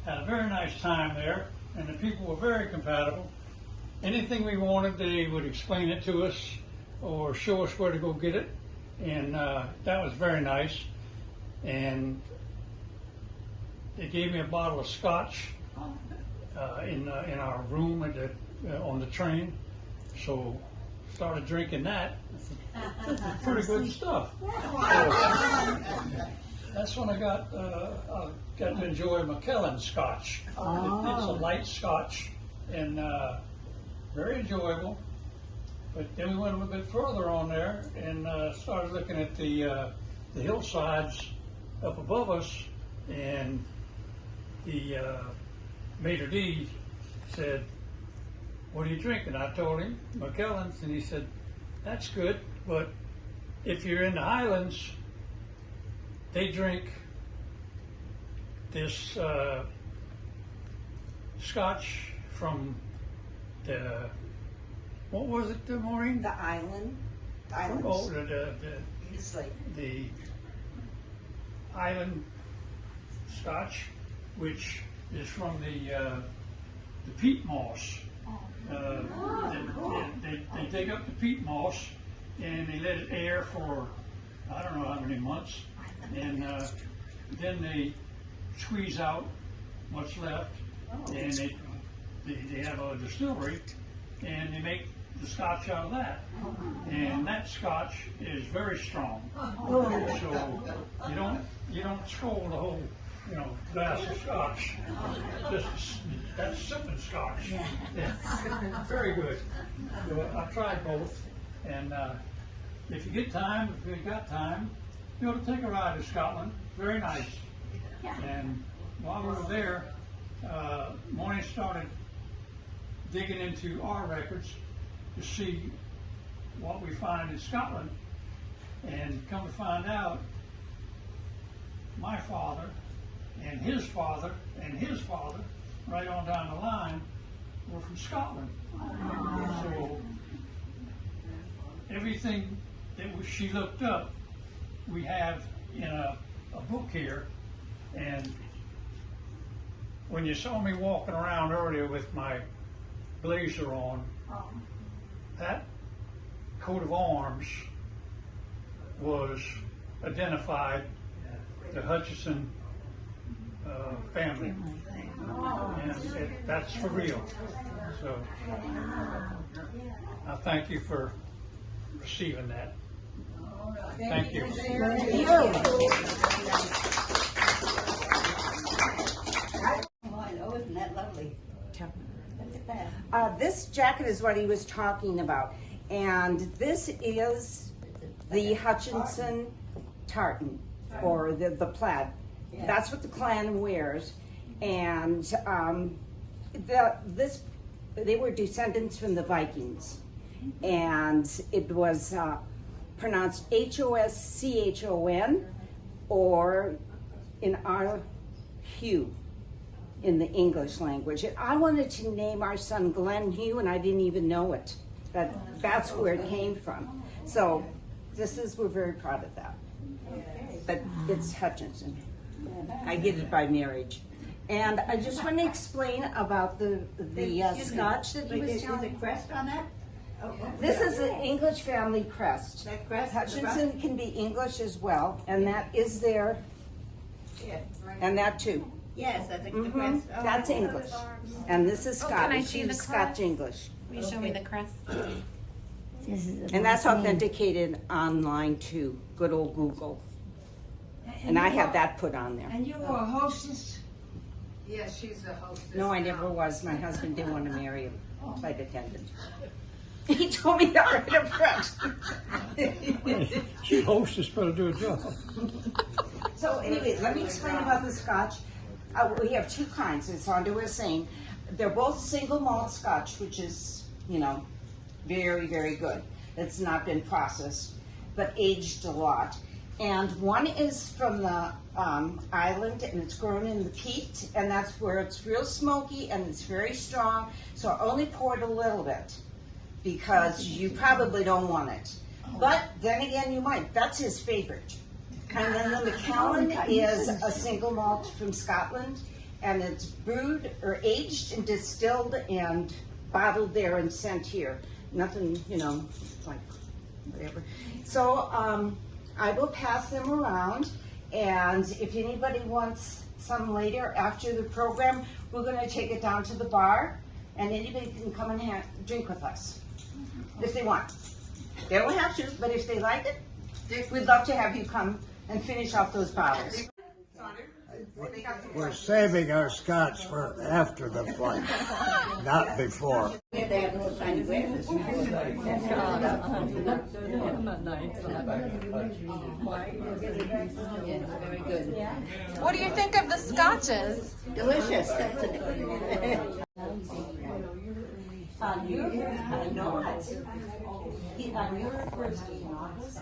Had a very nice time there, and the people were very compatible. Anything we wanted, they would explain it to us or show us where to go get it, and that was very nice. And they gave me a bottle of scotch in our room at on the train, so started drinking that. It's pretty good stuff. That's when I got to enjoy Macallan scotch. It's a light scotch and very enjoyable. But then we went a little bit further on there and started looking at the hillsides up above us, and the maitre d' said, "What are you drinking?" I told him Macallan's, and he said, "That's good, but if you're in the Highlands, they drink this scotch from the, what was it, Maureen? The islands. Oh, Easily. the island scotch, which is from the peat moss. They dig up the peat moss and they let it air for I don't know how many months, and then they squeeze out what's left, and they have a distillery, and they make the scotch out of that, and that scotch is very strong. So you don't scold the whole glass of scotch. Just that's sipping scotch. Yeah. Very good. So I've tried both, and if you got time, you ought to take a ride to Scotland. Very nice. And while we were there, Maureen started digging into our records to see what we find in Scotland, and come to find out, my father and his father and his father, right on down the line, were from Scotland. So everything that she looked up, we have in a book here. And when you saw me walking around earlier with my blazer on, that coat of arms was identified the Hutchison family, and that's for real. So I thank you for receiving that. Thank you. Oh, isn't that lovely? Look at that. This jacket is what he was talking about, and this is the Hutchinson tartan, or the plaid. That's what the clan wears, and they were descendants from the Vikings, and it was pronounced Hoschon, or in our Hugh in the English language. And I wanted to name our son Glenn Hugh, and I didn't even know it. That's where it came from. So we're very proud of that. But it's Hutchinson. I get it by marriage. And I just want to explain about the scotch that he was telling. Is a crest on that? This is an English family crest. That crest? Hutchinson can be English as well, and that is there, and that too. Yes, that's the crest. Oh, That's English. And this is can I Scottish. see the She's Scotch crest? English. Will you show me the crest? And that's authenticated online too. Good old Google. And I have that put on there. And you were a hostess? Yes, she's the hostess. No, I never was. My husband didn't want to marry a flight attendant. He told me that right up front. She hostess better do a job. So anyway, let me explain about the scotch. We have two kinds, as Sonda was saying. They're both single malt scotch, which is, very, very good. It's not been processed, but aged a lot. And one is from the island, and it's grown in the peat, and that's where it's real smoky and it's very strong. So I only poured a little bit because you probably don't want it. But then again, you might. That's his favorite. And then the Macallan is a single malt from Scotland, and it's brewed or aged and distilled and bottled there and sent here. Nothing, you know, like whatever. So I will pass them around, and if anybody wants some later after the program, we're going to take it down to the bar, and anybody can come and drink with us if they want. They don't have to, but if they like it, we'd love to have you come and finish off those bottles. We're saving our scotch for after the flight, not before. What do you think of the scotches? Delicious. On your first in August,